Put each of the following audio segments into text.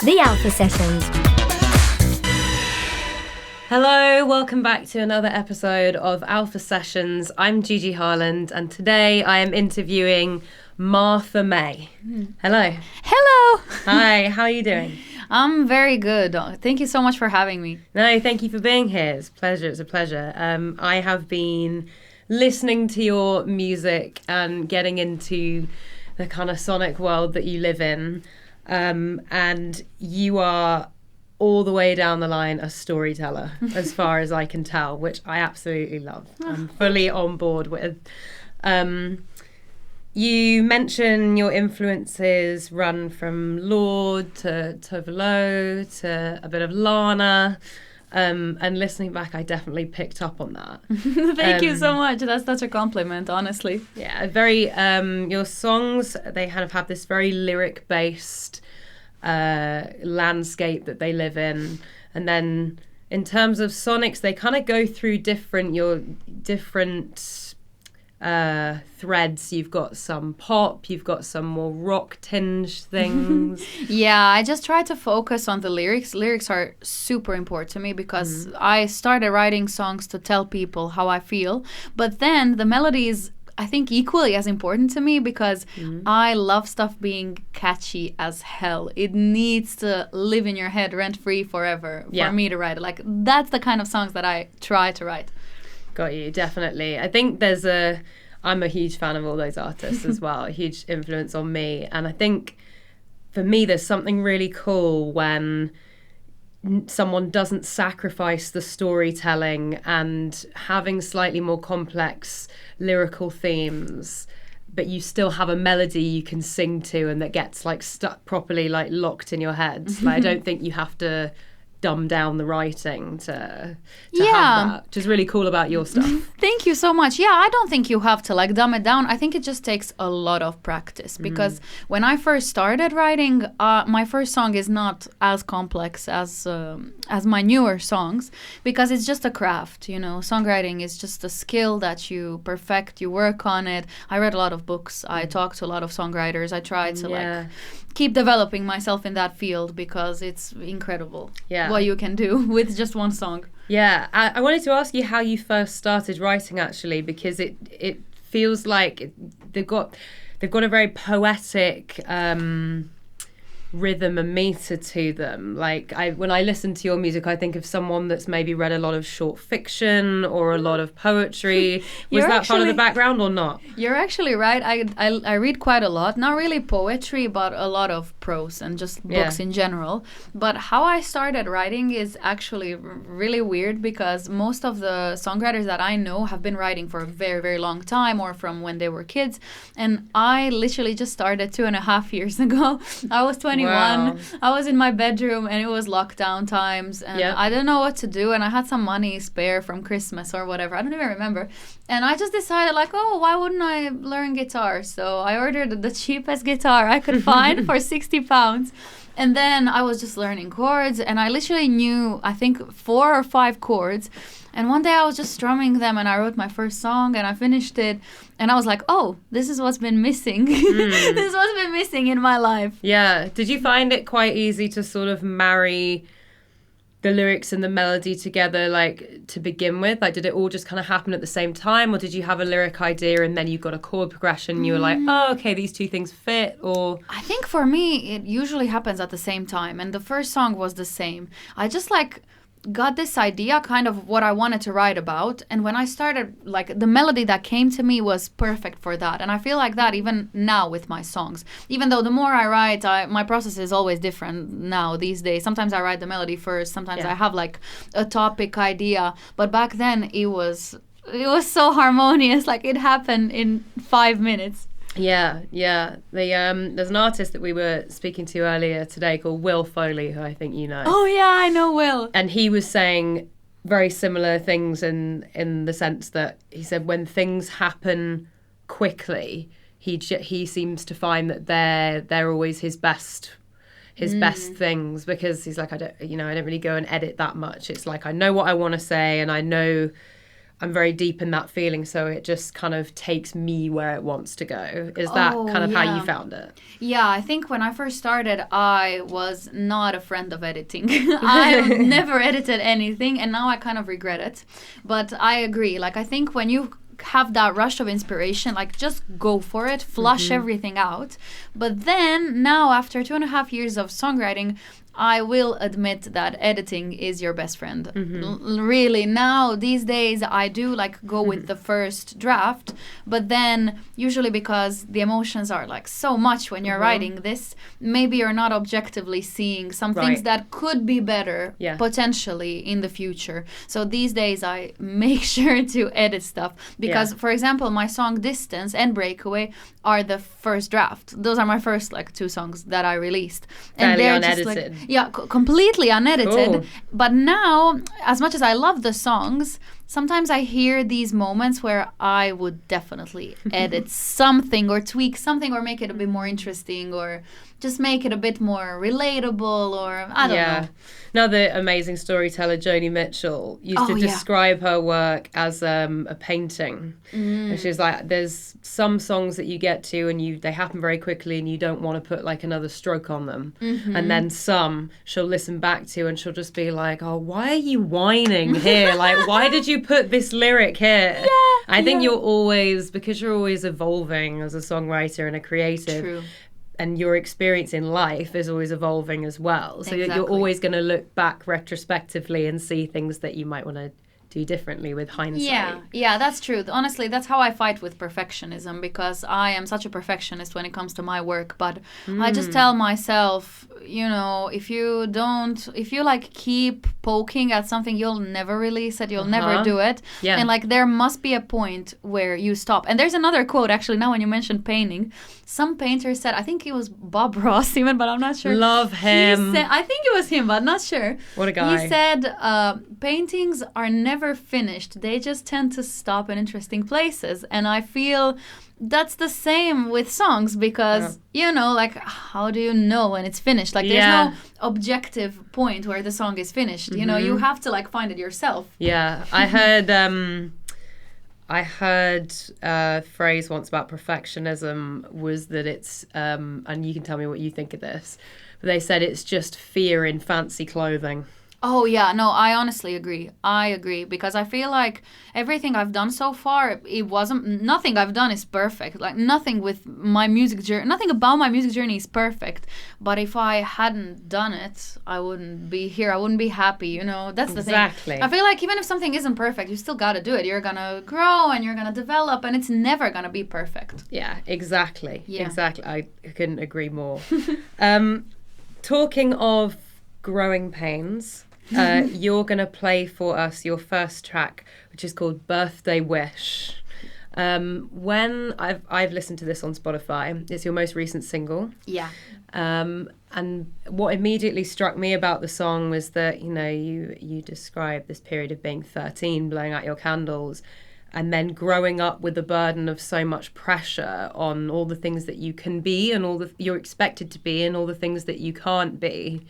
The Alpha Sessions. Hello, welcome back to another episode of Alpha Sessions. I'm Gigi Harland, and today I am interviewing Martha May. Hello. Hello. Hi, how are you doing? I'm very good. Thank you so much for having me. No, thank you for being here. It's a pleasure. I have been listening to your music and getting into the kind of sonic world that you live in. And you are all the way down the line a storyteller, as far as I can tell, which I absolutely love. I'm fully on board with. You mention your influences run from Lorde to Tove Lo to a bit of Lana. And listening back, I definitely picked up on that. Thank you so much. That's such a compliment, honestly. Yeah, very. Your songs, they kind of have this very lyric-based landscape that they live in, and then in terms of sonics, they kind of go through different threads. You've got some pop, you've got some more rock tinged things. Yeah, I just try to focus on the lyrics. Lyrics are super important to me because I started writing songs to tell people how I feel, but then the melody is, I think, equally as important to me because I love stuff being catchy as hell. It needs to live in your head rent-free forever for me to write it. Like, that's the kind of songs that I try to write. Got you, definitely. I think I'm a huge fan of all those artists as well, a huge influence on me. And I think for me, there's something really cool when someone doesn't sacrifice the storytelling and having slightly more complex lyrical themes, but you still have a melody you can sing to and that gets like stuck properly, like locked in your head. Like, I don't think you have to dumb down the writing to have that, which is really cool about your stuff. Thank you so much. Yeah, I don't think you have to like dumb it down. I think it just takes a lot of practice because when I first started writing, my first song is not as complex as my newer songs because it's just a craft, you know. Songwriting is just a skill that you perfect, you work on it. I read a lot of books. I talked to a lot of songwriters. I tried to like keep developing myself in that field because it's incredible what you can do with just one song. Yeah, I wanted to ask you how you first started writing, actually, because it feels like they've got a very poetic rhythm and meter to them. Like, when I listen to your music, I think of someone that's maybe read a lot of short fiction or a lot of poetry. Was that part of the background or not? You're actually right. I read quite a lot, not really poetry, but a lot of prose and just books in general. But how I started writing is actually really weird because most of the songwriters that I know have been writing for a very, very long time or from when they were kids. And I literally just started 2.5 years ago. I was 21. Wow. I was in my bedroom and it was lockdown times and I didn't know what to do, and I had some money spare from Christmas or whatever. I don't even remember. And I just decided like, oh, why wouldn't I learn guitar? So I ordered the cheapest guitar I could find for £60. And then I was just learning chords, and I literally knew, I think, 4 or 5 chords. And one day I was just strumming them and I wrote my first song and I finished it. And I was like, oh, this is what's been missing. This is what's been missing in my life. Yeah. Did you find it quite easy to sort of marry the lyrics and the melody together, like, to begin with? Like, did it all just kind of happen at the same time, or did you have a lyric idea and then you got a chord progression and you were like, oh, okay, these two things fit? Or I think for me it usually happens at the same time, and the first song was the same. I just like got this idea kind of what I wanted to write about, and when I started, like, the melody that came to me was perfect for that. And I feel like that even now with my songs, even though the more I write, my process is always different now these days. Sometimes I write the melody first, sometimes I have like a topic idea, but back then it was so harmonious, like it happened in 5 minutes. Yeah. There's an artist that we were speaking to earlier today called Will Foley, who I think you know. Oh yeah, I know Will. And he was saying very similar things in the sense that he said when things happen quickly, he seems to find that they're always his best things, because he's like, I don't really go and edit that much. It's like I know what I want to say and I know I'm very deep in that feeling, so it just kind of takes me where it wants to go. Is that kind of how you found it? Yeah, I think when I first started, I was not a friend of editing. I've never edited anything, and now I kind of regret it. But I agree. Like, I think when you have that rush of inspiration, like, just go for it, flush everything out. But then now, after 2.5 years of songwriting, I will admit that editing is your best friend. Really, now these days I do like go with the first draft, but then usually because the emotions are like so much when you're writing this, maybe you're not objectively seeing some things that could be better potentially in the future. So these days I make sure to edit stuff because, for example, my song Distance and Breakaway are the first draft. Those are my first like 2 songs that I released. And they're unedited. just like, yeah, completely unedited. Cool. But now, as much as I love the songs, sometimes I hear these moments where I would definitely edit something or tweak something or make it a bit more interesting or just make it a bit more relatable or I don't know. Another amazing storyteller, Joni Mitchell, used to describe her work as a painting. And she's like, there's some songs that you get to and they happen very quickly and you don't want to put like another stroke on them. And then some she'll listen back to and she'll just be like, oh, why are you whining here? Like, why did you put this lyric here? I think you're always, because you're always evolving as a songwriter and a creative. True. And your experience in life is always evolving as well. So you're always going to look back retrospectively and see things that you might want to do differently with hindsight. Yeah, that's true. Honestly, that's how I fight with perfectionism because I am such a perfectionist when it comes to my work. But I just tell myself, you know, if you like keep poking at something, you'll never release it. You'll never do it. Yeah. And like there must be a point where you stop. And there's another quote actually now when you mentioned painting. Some painter said, I think it was Bob Ross even, but I'm not sure. Love him. I think it was him, but not sure. What a guy. He said, paintings are never finished. They just tend to stop in interesting places. And I feel that's the same with songs because, you know, like, how do you know when it's finished? Like, there's no objective point where the song is finished. You know, you have to, like, find it yourself. Yeah. I heard a phrase once about perfectionism was that it's, and you can tell me what you think of this, but they said it's just fear in fancy clothing. Oh, yeah. No, I honestly agree. I agree because I feel like everything I've done so far, nothing I've done is perfect. Like nothing with my music journey, nothing about my music journey is perfect. But if I hadn't done it, I wouldn't be here. I wouldn't be happy, you know. That's the thing. Exactly. I feel like even if something isn't perfect, you still got to do it. You're going to grow and you're going to develop and it's never going to be perfect. Yeah, exactly. Yeah. Exactly. I couldn't agree more. Talking of growing pains, you're going to play for us your first track, which is called Birthday Wish. When I've listened to this on Spotify, it's your most recent single. Yeah. And what immediately struck me about the song was that, you know, you describe this period of being 13, blowing out your candles, and then growing up with the burden of so much pressure on all the things that you can be and all the you're expected to be and all the things that you can't be.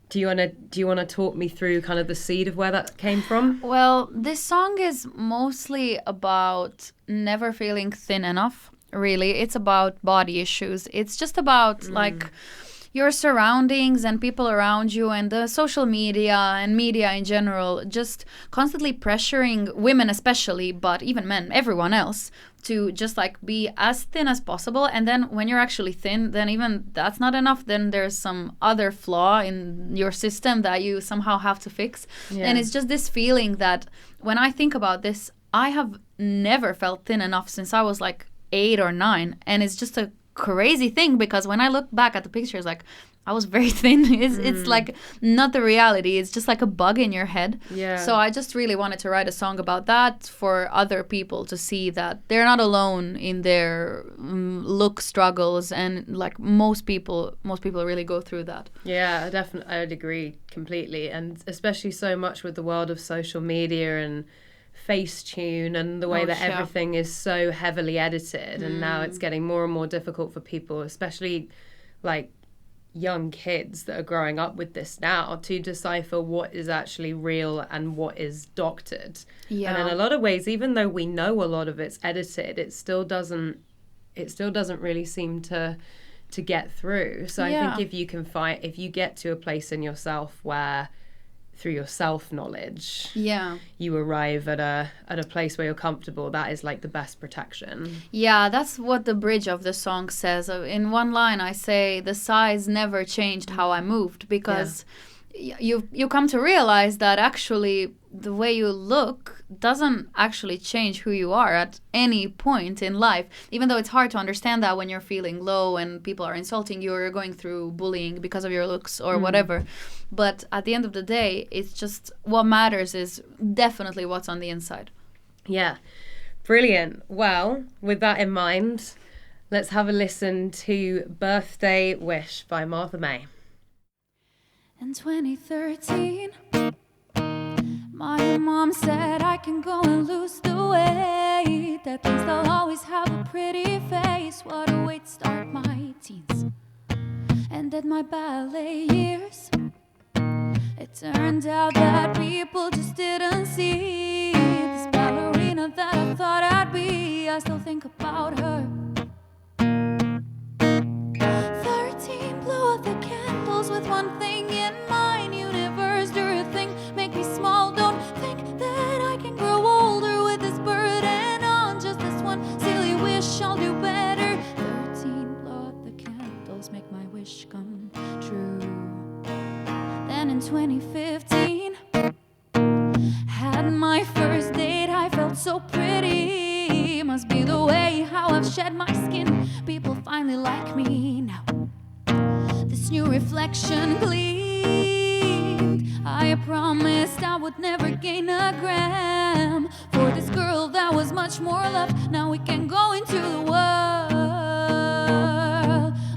Do you want to talk me through kind of the seed of where that came from? Well, this song is mostly about never feeling thin enough. Really, it's about body issues. It's just about like your surroundings and people around you and the social media and media in general just constantly pressuring women especially, but even men, everyone else, to just like be as thin as possible. And then when you're actually thin, then even that's not enough. Then there's some other flaw in your system that you somehow have to fix. Yeah. And it's just this feeling that when I think about this, I have never felt thin enough since I was like 8 or 9. And it's just a crazy thing because when I look back at the pictures, like I was very thin. It's like not the reality. It's just like a bug in your head. Yeah. So I just really wanted to write a song about that for other people to see that they're not alone in their look struggles, and like most people really go through that. Yeah, definitely, I would agree completely, and especially so much with the world of social media and Facetune and the way that everything is so heavily edited, and now it's getting more and more difficult for people, especially like young kids that are growing up with this now to decipher what is actually real and what is doctored. Yeah. And in a lot of ways, even though we know a lot of it's edited, it still doesn't really seem to get through. So I think if you get to a place in yourself where through your self-knowledge you arrive at a place where you're comfortable, that is like the best protection. Yeah, that's what the bridge of the song says. In one line I say, the size never changed how I moved, because you come to realize that actually the way you look doesn't actually change who you are at any point in life, even though it's hard to understand that when you're feeling low and people are insulting you or you're going through bullying because of your looks or whatever. But at the end of the day, it's just what matters is definitely what's on the inside. Yeah, brilliant. Well, with that in mind, let's have a listen to Birthday Wish by Martha May. In 2013, my mom said I can go and lose the weight. That means I'll always have a pretty face. What a way to start my teens. And at my ballet years, it turned out that people just didn't see this ballerina that I thought I'd be. I still think about her. 13, blow out the candles with one thing in mind. Universe, do your thing, make me small. Don't think that I can grow older with this burden on. Just this one silly wish, I'll do better. 13, blow out the candles, make my wish come true. Then in 2015, had my first date. I felt so pretty. Must be the way how I've shed my skin. People finally like me now. This new reflection gleamed. I promised I would never gain a gram. For this girl that was much more love. Now we can go into the world.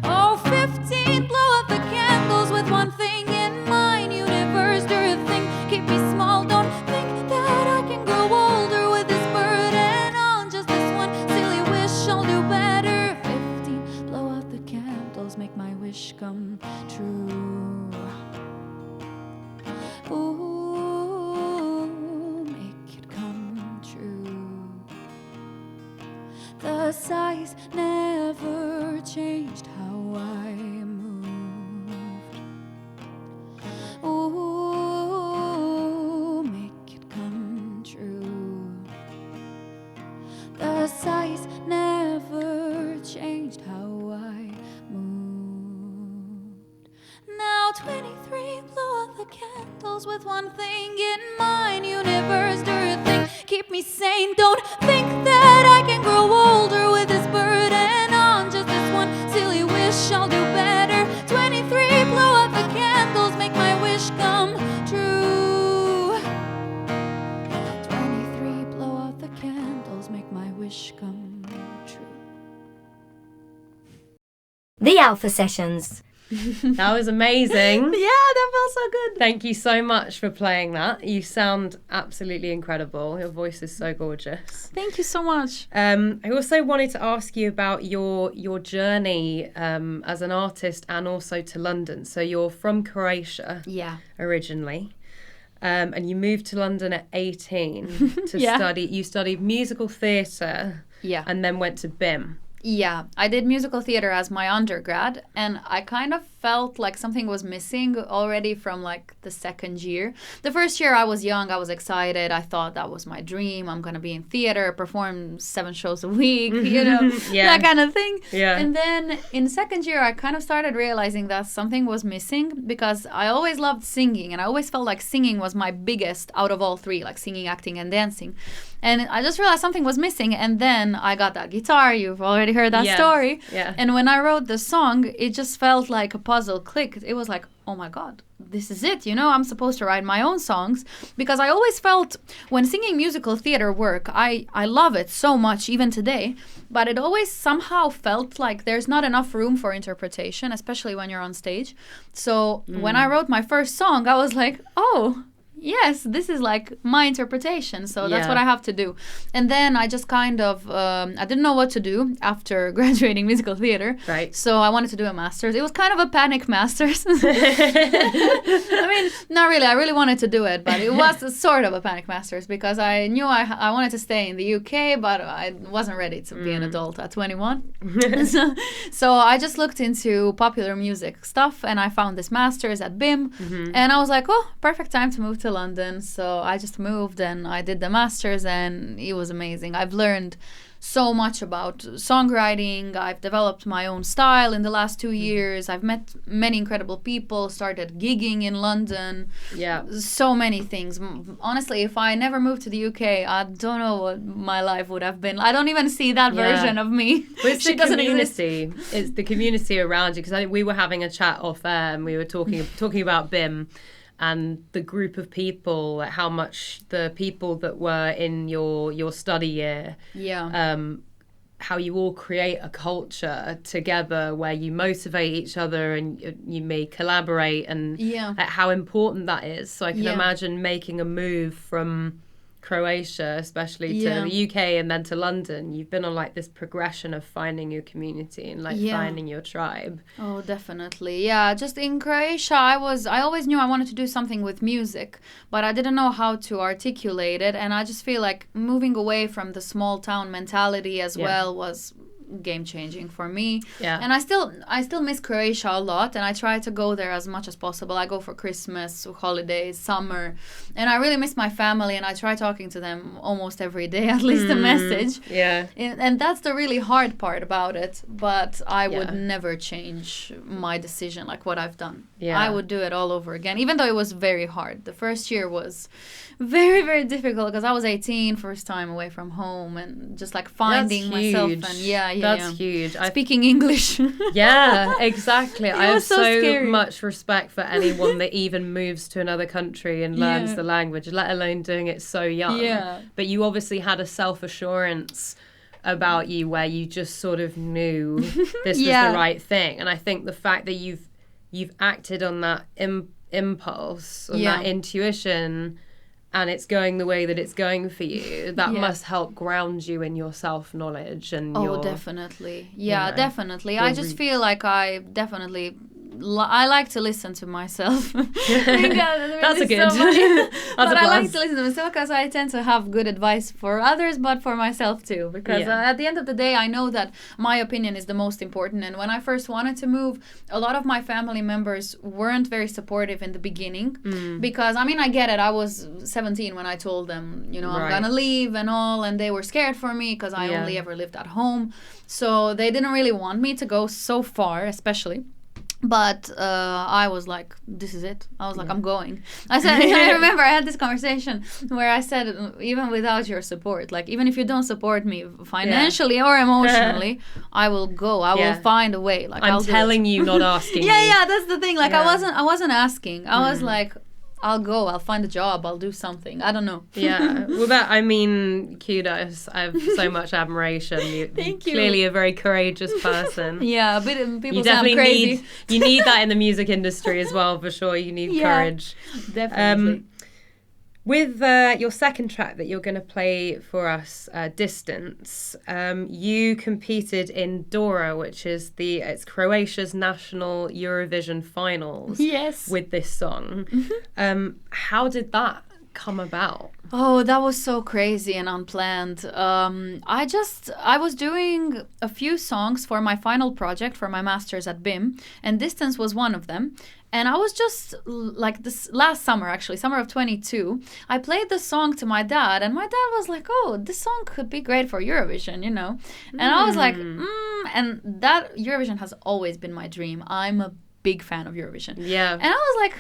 Oh, 15, blow out the candles with one thing in mind. Universe, do your thing, keep me small. Don't think that I can grow older with this burden on. Just this one silly wish, I'll do better. 15, blow out the candles, make my wish come true. Ooh, make it come true. The size never changed how I moved. Ooh, make it come true. The size never changed how I moved. Now 23, blow out the candles with one thing in mind. Universe, do your thing, keep me sane. Don't think that I can grow older with this burden on. Just this one silly wish, I'll do better. 23, blow out the candles, make my wish come true. 23, blow out the candles, make my wish come true. The Alpha Sessions. That was amazing. Yeah, that felt so good. Thank you so much for playing that. You sound absolutely incredible. Your voice is so gorgeous. Thank you so much. I also wanted to ask you about your journey as an artist and also to London. So you're from Croatia originally, and you moved to London at 18 to study. You studied musical theatre and then went to BIM. Yeah, I did musical theater as my undergrad, and I kind of felt like something was missing already from like the second year. The first year I was young, I was excited, I thought that was my dream, I'm gonna be in theater, perform 7 shows a week, you know, that kind of thing. Yeah. And then in second year I kind of started realizing that something was missing, because I always loved singing, and I always felt like singing was my biggest out of all three, like singing, acting, and dancing. And I just realized something was missing, and then I got that guitar. You've already heard that story. Yeah. And when I wrote the song, it just felt like a puzzle clicked. It was like, oh my God, this is it. You know, I'm supposed to write my own songs, because I always felt when singing musical theater work, I love it so much, even today, but it always somehow felt like there's not enough room for interpretation, especially when you're on stage. So when I wrote my first song, I was like, oh, yes, this is like my interpretation, so that's Yeah. what I have to do. And then I just kind of, I didn't know what to do after graduating musical theater. Right. So I wanted to do a master's. It was kind of a panic master's. I mean, not really. I really wanted to do it, but it was sort of a panic master's because I knew I wanted to stay in the UK, but I wasn't ready to be an adult at 21. So I just looked into popular music stuff and I found this master's at BIM. And I was like, oh, perfect time to move to London. So I just moved and I did the master's and it was amazing. I've learned so much about songwriting. I've developed my own style in the last 2 years. I've met many incredible people, started gigging in London. Yeah. So many things. Honestly, if I never moved to the UK, I don't know what my life would have been. I don't even see that Yeah. version of me. Well, it's She the doesn't exist. community. It's the community around you. Because I think we were having a chat off air and we were talking about BIM and the group of people, like how much the people that were in your study year, Yeah. how you all create a culture together where you motivate each other and you may collaborate and Yeah. how important that is. So I can Yeah. imagine making a move from Croatia, especially to Yeah. the UK and then to London. You've been on like this progression of finding your community and like Yeah. finding your tribe. Oh, definitely. Yeah, just in Croatia, I always knew I wanted to do something with music, but I didn't know how to articulate it. And I just feel like moving away from the small town mentality as Yeah. well was game changing for me. Yeah. And I still miss Croatia a lot, and I try to go there as much as possible. I go for Christmas, holidays, summer, and I really miss my family, and I try talking to them almost every day, at least a message. Yeah. And that's the really hard part about it, but I would Yeah. never change my decision, like what I've done. Yeah. I would do it all over again, even though it was very hard. The first year was very, very difficult because I was 18, first time away from home, and just like finding That's myself. huge. And yeah, That's huge. speaking English. Yeah, exactly. I have was so so scary. much respect for anyone that even moves to another country and learns Yeah. the language, let alone doing it so young. Yeah. But you obviously had a self-assurance about you where you just sort of knew this was Yeah. the right thing. And I think the fact that you've acted on that impulse, on Yeah. that intuition, and it's going the way that it's going for you, that Yeah. must help ground you in your self-knowledge and Oh, your... definitely. Yeah, know, definitely. your I just feel like I definitely... I like to listen to myself. That's a good. But a I like plus. to listen to myself because I tend to have good advice for others, but for myself too. Because Yeah. at the end of the day, I know that my opinion is the most important. And when I first wanted to move, a lot of my family members weren't very supportive in the beginning. Because, I mean, I get it. I was 17 when I told them, you know, I'm Right. going to leave and all. And they were scared for me because I Yeah. only ever lived at home. So they didn't really want me to go so far, especially. But I was like, this is it. I was like, I'm going. I said, I remember I had this conversation where I said, even without your support, like even if you don't support me financially or emotionally, I will go. I will find a way. Like I'm I'll do it. telling you, not asking Yeah, you. yeah, that's the thing. Like Yeah. I wasn't asking. I was like, I'll go. I'll find a job. I'll do something. I don't know. Yeah. Well, I mean, kudos. I have so much admiration. Thank you. Clearly a very courageous person. Yeah, a bit of people You say I'm definitely crazy. need that in the music industry as well, for sure. You need Yeah. courage. Definitely. With your second track that you're going to play for us, Distance, you competed in Dora, which is it's Croatia's national Eurovision finals. Yes. With this song. How did that come about? Oh, that was so crazy and unplanned. I was doing a few songs for my final project for my master's at BIM, and Distance was one of them. And I was just like this last summer, actually, summer of 22, I played the song to my dad, and my dad was like, oh, this song could be great for Eurovision, you know? And I was like, and that Eurovision has always been my dream. I'm a big fan of Eurovision. Yeah. And I was like,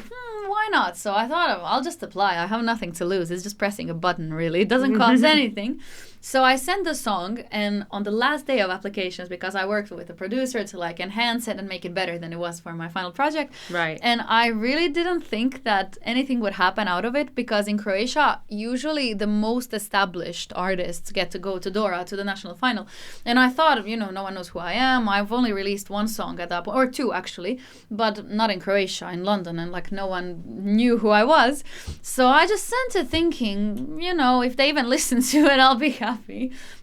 why not? So I thought, I'll just apply. I have nothing to lose. It's just pressing a button, really. It doesn't cost anything. So I sent the song, and on the last day of applications, because I worked with a producer to like enhance it and make it better than it was for my final project. Right. And I really didn't think that anything would happen out of it, because in Croatia, usually the most established artists get to go to Dora, to the national final. And I thought, you know, no one knows who I am. I've only released one song at that point, or two actually, but not in Croatia, in London, and like no one knew who I was. So I just sent it thinking, you know, if they even listen to it, I'll be happy.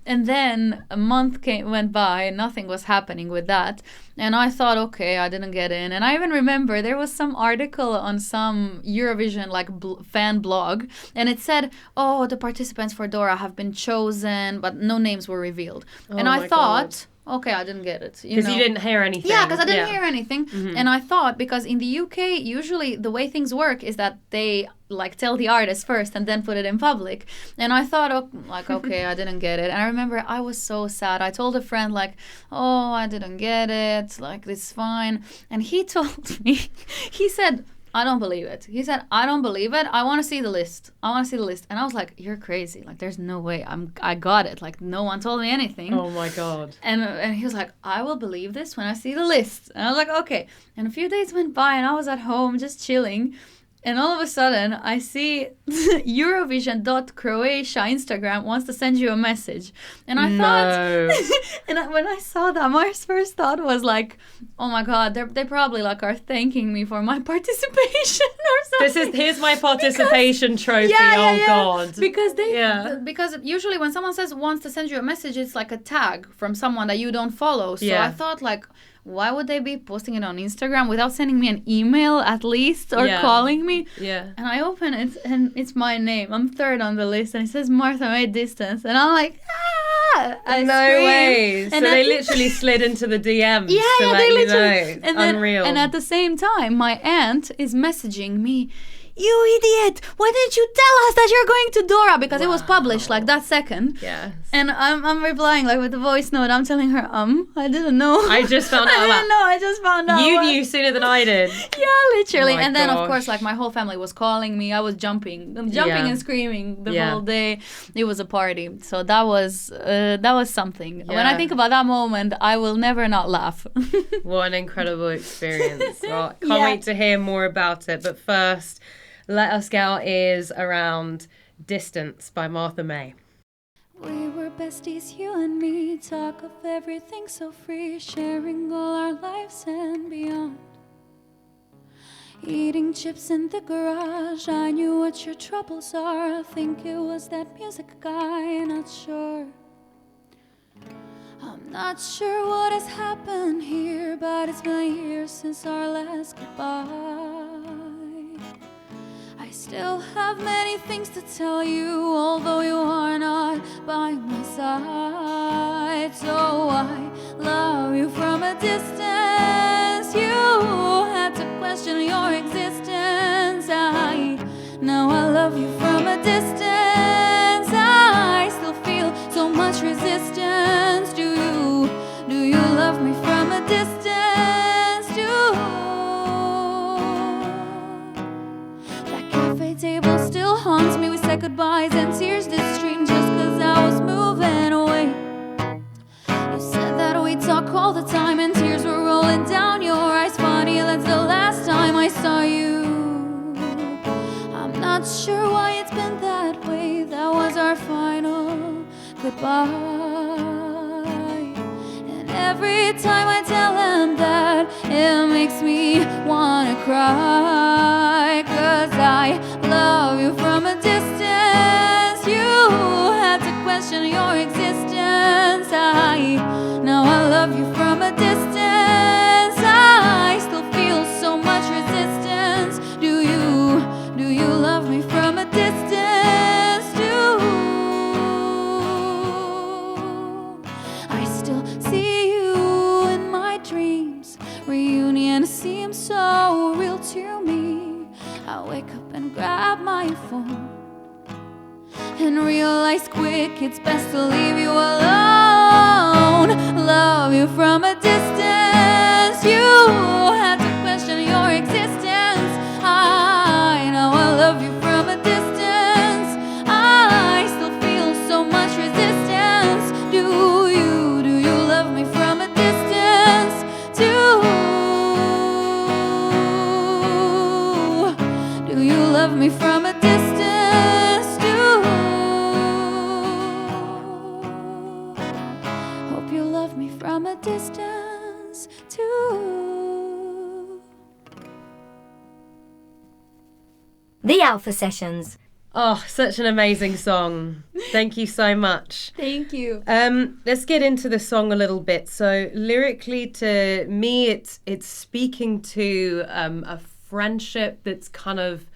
And then a month went by, nothing was happening with that. And I thought, okay, I didn't get in. And I even remember there was some article on some Eurovision like fan blog, and it said, oh, the participants for Dora have been chosen, but no names were revealed. And I thought, okay, I didn't get it. Because you didn't hear anything. Yeah, because I didn't hear anything. Mm-hmm. And I thought, because in the UK, usually the way things work is that they like tell the artist first and then put it in public. And I thought, oh, like, okay, I didn't get it. And I remember I was so sad. I told a friend like, oh, I didn't get it. Like, it's fine. And he told me, he said, I don't believe it. He said, I don't believe it. I want to see the list. I want to see the list. And I was like, you're crazy. Like, there's no way. I got it. Like, no one told me anything. Oh my God. And he was like, I will believe this when I see the list. And I was like, okay. And a few days went by and I was at home just chilling. And all of a sudden, I see Eurovision.Croatia Instagram wants to send you a message. And I thought, and when I saw that, my first thought was like, oh my God, they probably like are thanking me for my participation or something. Here's my participation trophy. God. Because because usually when someone wants to send you a message, it's like a tag from someone that you don't follow. So I thought like, why would they be posting it on Instagram without sending me an email at least, or calling me? Yeah. And I open it and it's my name. I'm third on the list and it says Martha Made Distance. And I'm like, I no scream. way. So they literally slid into the DMs to let they you literally know. And then, Unreal. And at the same time, my aunt is messaging me, you idiot, why didn't you tell us that you're going to Dora? Because it was published like that second. Yes. And I'm replying like with a voice note. I'm telling her, I didn't know. I just found out. I just found out. You knew sooner than I did. Yeah, literally. Oh and then, gosh. of course, like my whole family was calling me. I was jumping and screaming the whole day. It was a party. So that was something. Yeah. When I think about that moment, I will never not laugh. What an incredible experience. Well, can't wait to hear more about it. But first, let us get our ears around Distance by Martha May. We were besties, you and me, talk of everything so free, sharing all our lives and beyond. Eating chips in the garage, I knew what your troubles are. I think it was that music guy, not sure. I'm not sure what has happened here, but it's been years since our last goodbye. I still have many things to tell you, although you are not by my side. So I love you from a distance. You had to question your existence. Now I love you from a distance. I still feel so much resistance. Do you love me from a distance? Table still haunts me. We said goodbyes and tears that streamed just cause I was moving away. You said that we talk all the time and tears were rolling down your eyes. Funny, that's the last time I saw you. I'm not sure why it's been that way. That was our final goodbye. And every time I tell him that, it makes me wanna cry. Cause I love you from a distance. You had to question your existence. Now I love you from a distance. I still feel so much resistance. Do you love me from a distance too? I still see you in my dreams. Reunion seems so real to me. I wake up and grab my phone and realize quick it's best to leave you alone. Love you from a distance. You had to question your existence. I know I love you from a distance. I still feel so much resistance. The Alpha Sessions. Oh, such an amazing song. Thank you so much. Thank you. Let's get into the song a little bit. So lyrically, to me, it's speaking to a friendship that's kind of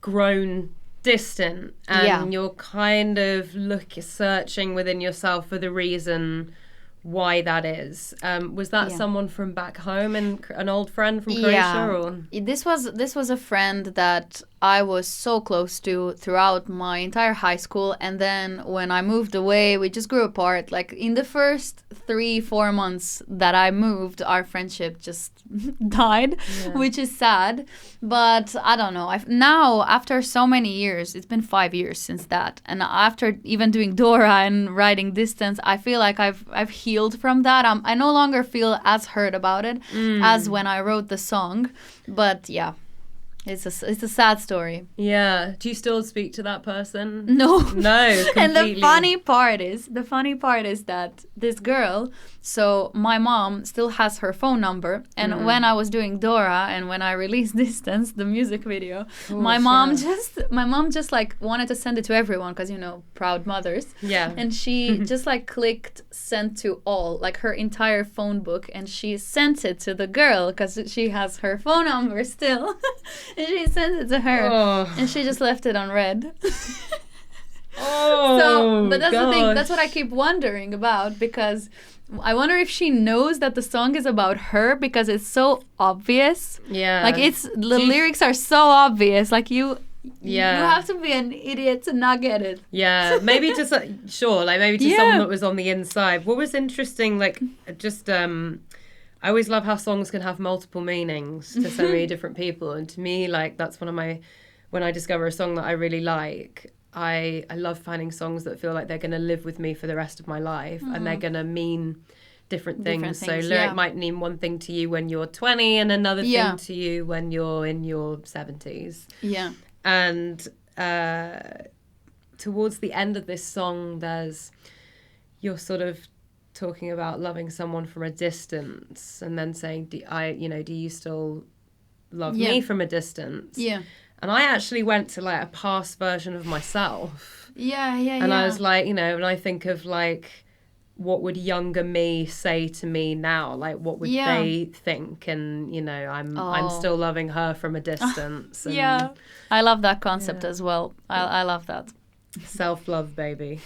grown distant, and you're kind of searching within yourself for the reason why that is. Was that someone from back home and an old friend from Croatia? Or? This was a friend that I was so close to throughout my entire high school, and then when I moved away, we just grew apart. Like in the first 3-4 months that I moved, our friendship just died, which is sad. But I don't know. Now, after so many years, it's been 5 years since that, and after even doing Dora and writing Distance, I feel like I've healed from that. I no longer feel as hurt about it as when I wrote the song. But yeah. It's a sad story. Yeah. Do you still speak to that person? No. No, completely. And the funny part is that this girl, so my mom still has her phone number, and when I was doing Dora and when I released Distance, the music video, my mom just like wanted to send it to everyone because, you know, proud mothers. Yeah. And she just like clicked send to all, like her entire phone book, and she sent it to the girl because she has her phone number still. And she sent it to her, and she just left it on red. But that's the thing. That's what I keep wondering about, because I wonder if she knows that the song is about her because it's so obvious. Yeah, like the lyrics are so obvious. Like you have to be an idiot to not get it. Yeah, maybe to someone that was on the inside. What was interesting, like just I always love how songs can have multiple meanings to so many different people. And to me, like, that's one of my, when I discover a song that I really like, I love finding songs that feel like they're going to live with me for the rest of my life, and they're going to mean different things. So lyric might mean one thing to you when you're 20 and another thing to you when you're in your 70s. Yeah. And towards the end of this song, you're sort of talking about loving someone from a distance, and then saying, do you still love me from a distance? Yeah. And I actually went to like a past version of myself. And I was like, and I think of like, what would younger me say to me now? Like, what would they think? And, I'm still loving her from a distance. And, I love that concept as well. I love that. Self-love, baby.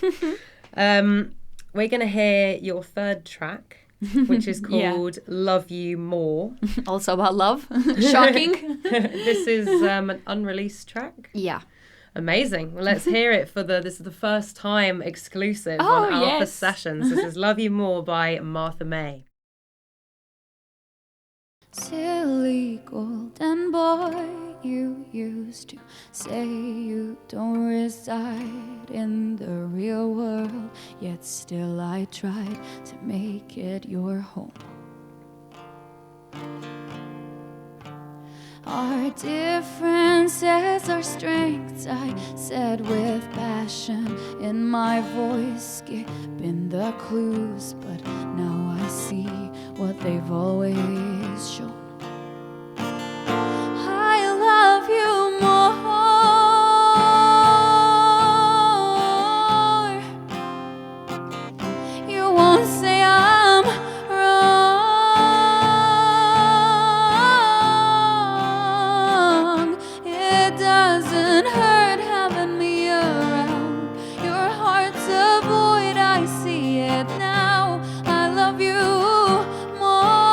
We're going to hear your third track, which is called Love You More. Also about love. Shocking. This is an unreleased track. Yeah. Amazing. Well, let's hear it this is the first time exclusive on Alpha Sessions. This is Love You More by Martha May. Silly golden boy, you used to say you don't reside in the real world, yet still I tried to make it your home. Our differences are strengths, I said with passion in my voice, skipping the clues, but now I see what they've always shown. I love you more. You won't say I'm wrong. It doesn't hurt having me around. Your heart's a void, I see it now. I love you more.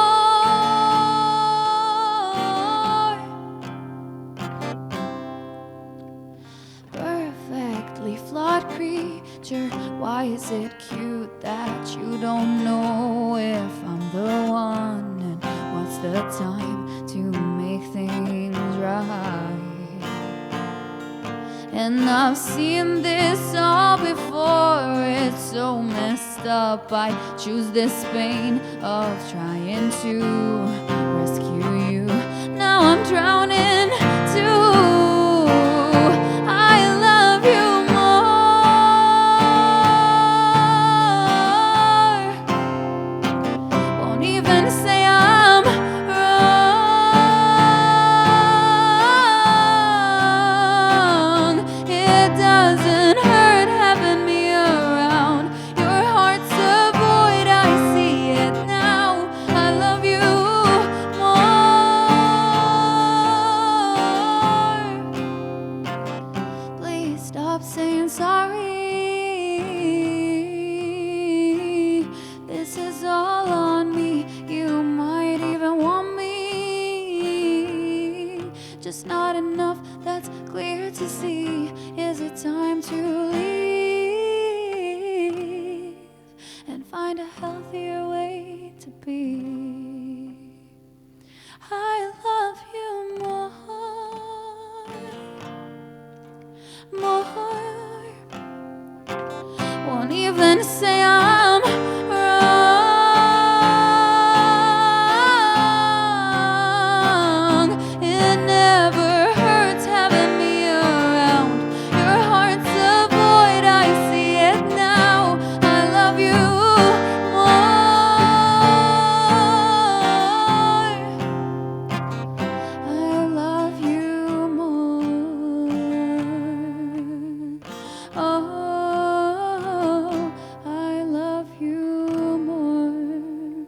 Perfectly flawed creature, why is it cute that you don't know if I'm the one? And what's the time to make things right? And I've seen this all before, it's so messed up. I choose this pain of trying to rescue you. Now I'm drowning too. I love you more. Won't even say I'm to see, is it time to leave and find a healthier way to be? I love you more. Won't even say I'm wrong. It never hurts having me around. Your heart's a void, I see it now. I love you more. I love you more. Oh, I love you more.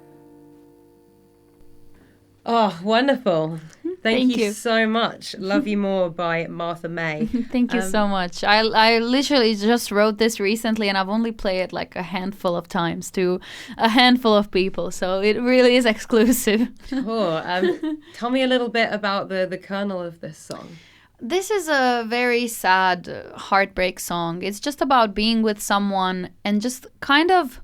Oh, wonderful. Thank you you. so much. Love You More by Martha May. Thank you so much. I literally just wrote this recently, and I've only played it like a handful of times to a handful of people, so it really is exclusive. Sure. Tell me a little bit about the kernel of this song. This is a very sad heartbreak song. It's just about being with someone and just kind of,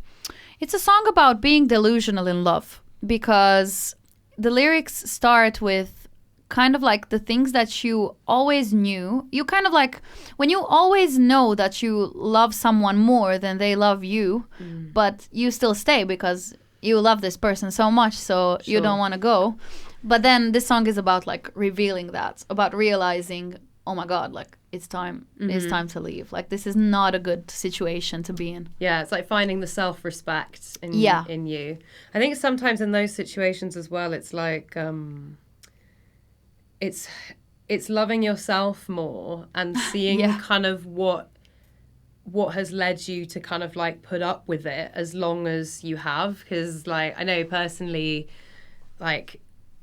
it's a song about being delusional in love, because the lyrics start with kind of like the things that you always knew. You kind of like, when you always know that you love someone more than they love you, but you still stay because you love this person so much, so you Sure. don't want to go. But then this song is about like revealing that, about realizing, oh my God, like it's time to leave. Like this is not a good situation to be in. Yeah, it's like finding the self-respect in Yeah. in you. I think sometimes in those situations as well, it's like it's loving yourself more and seeing Yeah. kind of what has led you to kind of like put up with it as long as you have, because like I know personally, like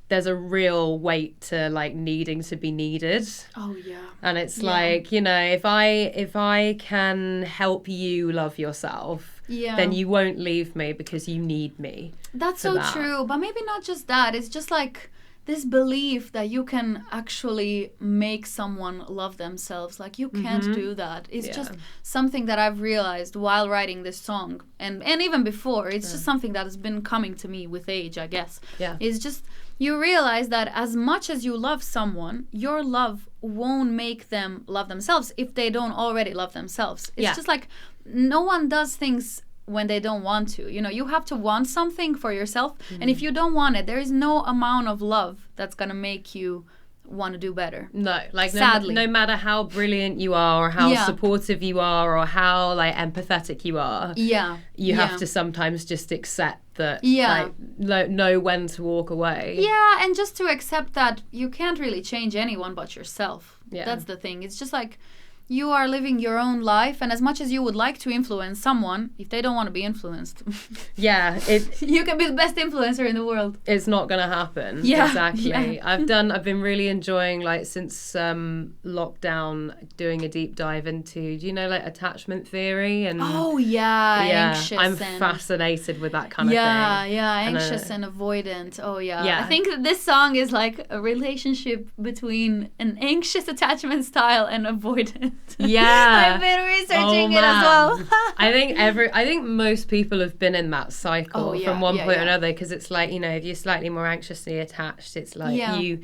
there's a real weight to like needing to be needed. Oh yeah. And it's Yeah. like, you know, if I can help you love yourself, Yeah. then you won't leave me because you need me. That's for so that. true. But maybe not just that. It's just like this belief that you can actually make someone love themselves. Like you can't do that. It's Yeah. just something that I've realized while writing this song, and even before. It's just something that has been coming to me with age, I guess. Yeah. It's just you realize that as much as you love someone, your love won't make them love themselves if they don't already love themselves. It's Yeah. just like no one does things when they don't want to. You know, you have to want something for yourself, and if you don't want it, there is no amount of love that's gonna make you want to do better. No, like Sadly. no matter how brilliant you are or how Yeah. supportive you are or how like empathetic you are, Yeah. you yeah. have to sometimes just accept that, Yeah. like know when to walk away. Yeah, and just to accept that you can't really change anyone but yourself. Yeah. That's the thing. It's just like you are living your own life, and as much as you would like to influence someone, if they don't want to be influenced, Yeah, you can be the best influencer in the world. it's not gonna happen. Yeah, Exactly. yeah. I've been really enjoying, like, since lockdown, doing a deep dive into, do you know, like, attachment theory and Oh yeah, yeah, anxious. I'm and fascinated with that kind of yeah, thing. yeah, And, anxious and avoidant. Oh yeah. Yeah. I think that this song is like a relationship between an anxious attachment style and avoidant. Yeah. I've been researching Oh, it as well. man. I think most people have been in that cycle Oh, yeah, from one yeah, point or yeah. another, because it's like, you know, if you're slightly more anxiously attached, it's like Yeah. you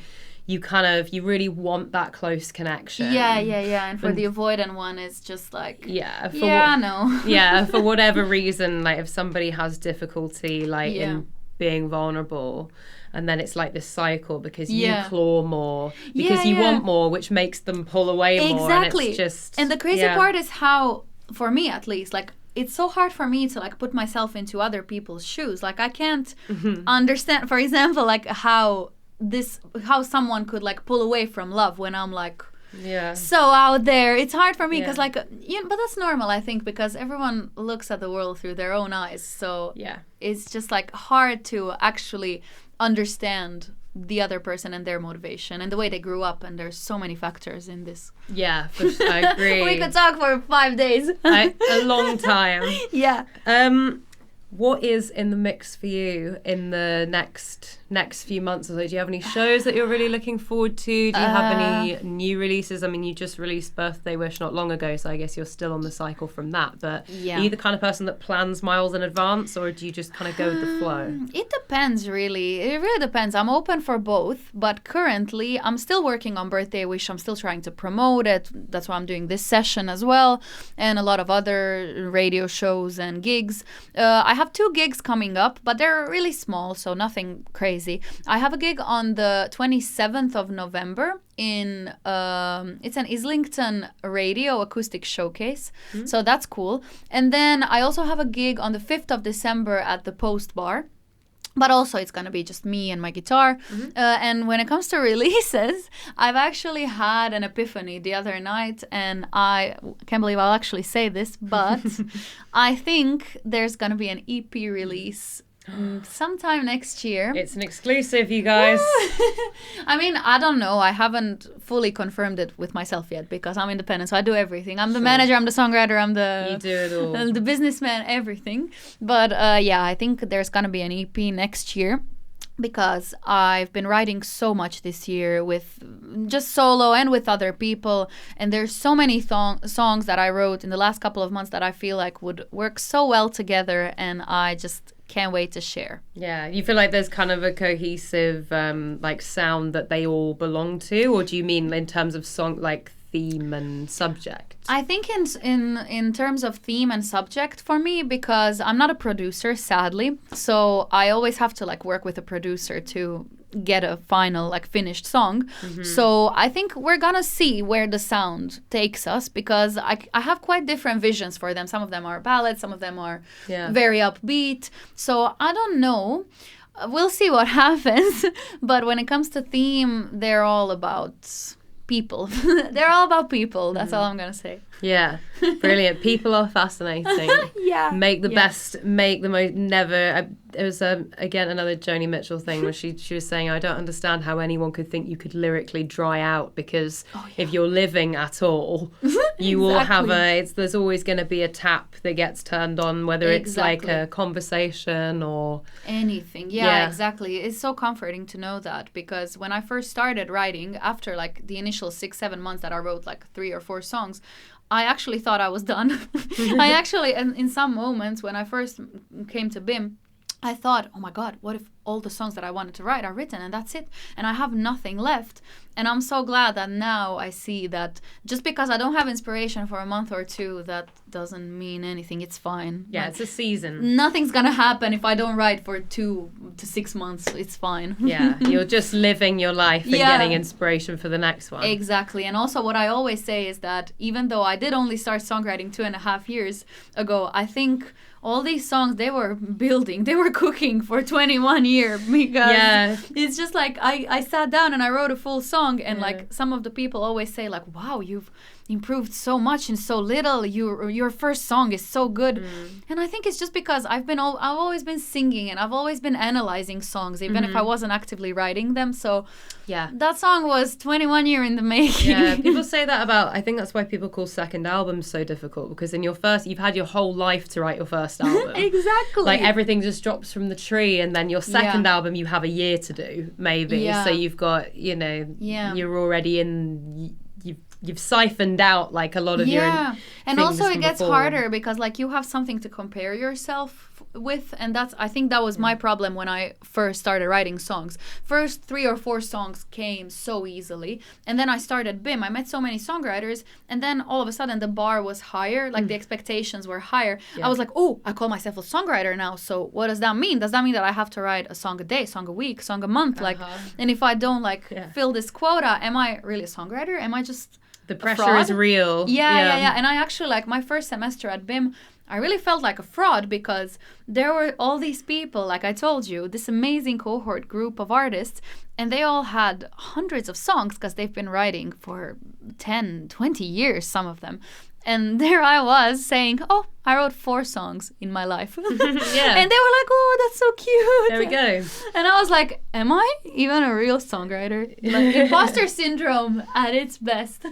kind of, you really want that close connection. Yeah. And for And- the avoidant one, it's just like Yeah. For yeah, no. yeah, for whatever reason, like if somebody has difficulty like Yeah. in being vulnerable, and then it's like this cycle because Yeah. you claw more, because Yeah, you yeah. want more, which makes them pull away more. Exactly. And it's just And the crazy yeah. part is how, for me at least, like it's so hard for me to like put myself into other people's shoes. Like I can't Mm-hmm. understand, for example, like how someone could like pull away from love when I'm like Yeah. so out there. It's hard for me because Yeah. like but that's normal, I think, because everyone looks at the world through their own eyes. So Yeah. it's just like hard to actually understand the other person and their motivation and the way they grew up, and there's so many factors in this. Yeah, I agree. We could talk for 5 days. A long time. Yeah. What is in the mix for you in the next next few months or so? Do you have any shows that you're really looking forward to? Do you have any new releases? I mean, you just released Birthday Wish not long ago, so I guess you're still on the cycle from that. But Yeah. are you the kind of person that plans miles in advance, or do you just kind of go with the flow? It depends, really. It really depends. I'm open for both, but currently I'm still working on Birthday Wish. I'm still trying to promote it. That's why I'm doing this session as well, and a lot of other radio shows and gigs. I have 2 gigs coming up, but they're really small, so nothing crazy. I have a gig on the 27th of November in it's an Islington radio acoustic showcase, so that's cool. And then I also have a gig on the 5th of December at the Post Bar. But also it's going to be just me and my guitar. And when it comes to releases, I've actually had an epiphany the other night, and I can't believe I'll actually say this, but I think there's going to be an EP release sometime next year. It's an exclusive, you guys. I mean, I don't know. I haven't fully confirmed it with myself yet because I'm independent, so I do everything. I'm the manager, I'm the songwriter, I'm You do it all. the businessman, everything. But yeah, I think there's gonna be an EP next year, because I've been writing so much this year with just solo and with other people, and there's so many songs that I wrote in the last couple of months that I feel like would work so well together, and I just can't wait to share. Yeah, you feel like there's kind of a cohesive like sound that they all belong to, or do you mean in terms of song like theme and subject? I think in terms of theme and subject for me, because I'm not a producer, sadly, so I always have to like work with a producer to get a final like finished song. So I think we're gonna see where the sound takes us, because I have quite different visions for them. Some of them are ballads, some of them are very upbeat, so I don't know. We'll see what happens. But when it comes to theme, they're all about people. They're all about people. That's all I'm gonna say. Yeah, brilliant. People are fascinating. Yeah. Make the best, make the most, never. It was, again, another Joni Mitchell thing where she was saying, I don't understand how anyone could think you could lyrically dry out, because if you're living at all, you will have there's always going to be a tap that gets turned on, whether it's like a conversation or anything. Yeah, exactly. It's so comforting to know that, because when I first started writing, after like the initial 6-7 months that I wrote like 3 or 4 songs, I actually thought I was done. I actually, and in some moments when I first came to BIM, I thought, oh my God, what if all the songs that I wanted to write are written and that's it? And I have nothing left. And I'm so glad that now I see that just because I don't have inspiration for a month or 2, that doesn't mean anything. It's fine. Yeah, like, it's a season. Nothing's going to happen if I don't write for 2 to 6 months. It's fine. Yeah, you're just living your life and getting inspiration for the next one. Exactly. And also what I always say is that even though I did only start songwriting 2.5 years ago, I think all these songs, they were cooking for 21 years, because it's just like I sat down and I wrote a full song, and like some of the people always say like, wow, you've improved so much in so little, your first song is so good. And I think it's just because I've always been singing, and I've always been analyzing songs, even if I wasn't actively writing them. So that song was 21 years in the making. Yeah, people say that about, I think that's why people call second albums so difficult, because in your first, you've had your whole life to write your first album. Exactly. Like everything just drops from the tree, and then your second album you have a year to do, maybe. So you've got, you're already in, you've siphoned out like a lot of your and things also it from gets before. harder because like you have something to compare yourself with, and I think that was my problem when I first started writing songs. First 3 or 4 songs came so easily, and then I started BIM. I met so many songwriters, and then all of a sudden the bar was higher, like the expectations were higher. I was like, oh, I call myself a songwriter now, so what does that mean? Does that mean that I have to write a song a day, song a week, song a month? Like, and if I don't fill this quota, am I really a songwriter? Am I just the pressure is real? Yeah. And I actually, like, my first semester at BIM, I really felt like a fraud, because there were all these people, like I told you, this amazing cohort group of artists, and they all had hundreds of songs because they've been writing for 10, 20 years, some of them. And there I was saying, oh, I wrote 4 songs in my life. Yeah. And they were like, oh, that's so cute. There we go. And I was like, am I even a real songwriter? Like, imposter syndrome at its best.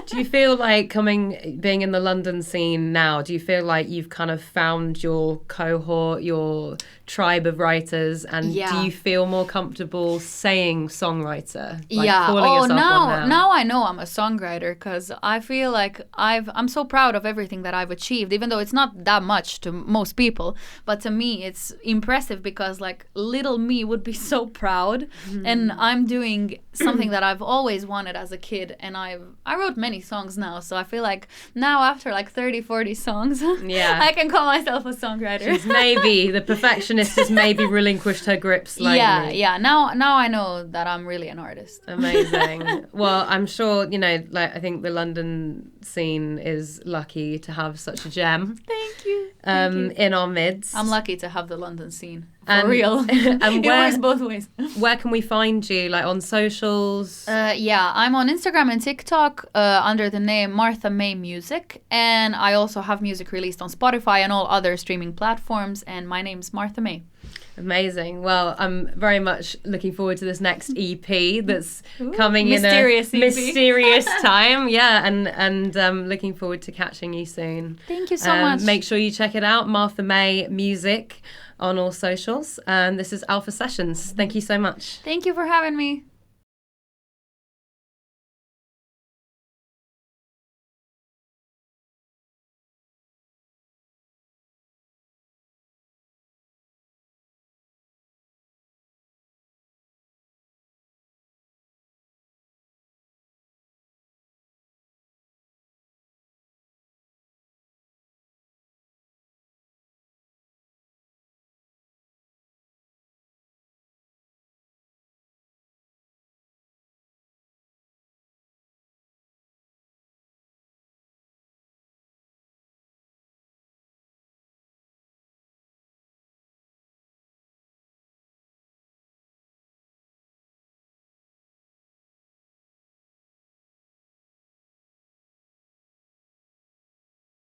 Do you feel like being in the London scene now, do you feel like you've kind of found your cohort, your tribe of writers, and Yeah. do you feel more comfortable saying songwriter? Like Yeah. calling Oh, yourself one now I know I'm a songwriter because I feel like I'm so proud of everything that I've achieved, even though it's not that much to most people. But to me, it's impressive because like little me would be so proud, and I'm doing something that I've always wanted as a kid. And I wrote many songs now, so I feel like now after like 30-40 songs, Yeah. I can call myself a songwriter. She's maybe, the perfectionist has maybe relinquished her grip slightly. Yeah. Now I know that I'm really an artist. Amazing. Well, I'm sure, like I think the London scene is lucky to have such a gem Thank you. in our midst. I'm lucky to have the London scene. For And- real. and It where- works both ways. Where can we find you? Like on socials? Yeah, I'm on Instagram and TikTok under the name Martha May Music. And I also have music released on Spotify and all other streaming platforms. And my name's Martha May. Amazing. Well, I'm very much looking forward to this next EP that's coming Mysterious in a EP. mysterious time. Yeah, and looking forward to catching you soon. Thank you so much. Make sure you check it out, Martha May Music on all socials. And this is Alpha Sessions. Thank you so much. Thank you for having me.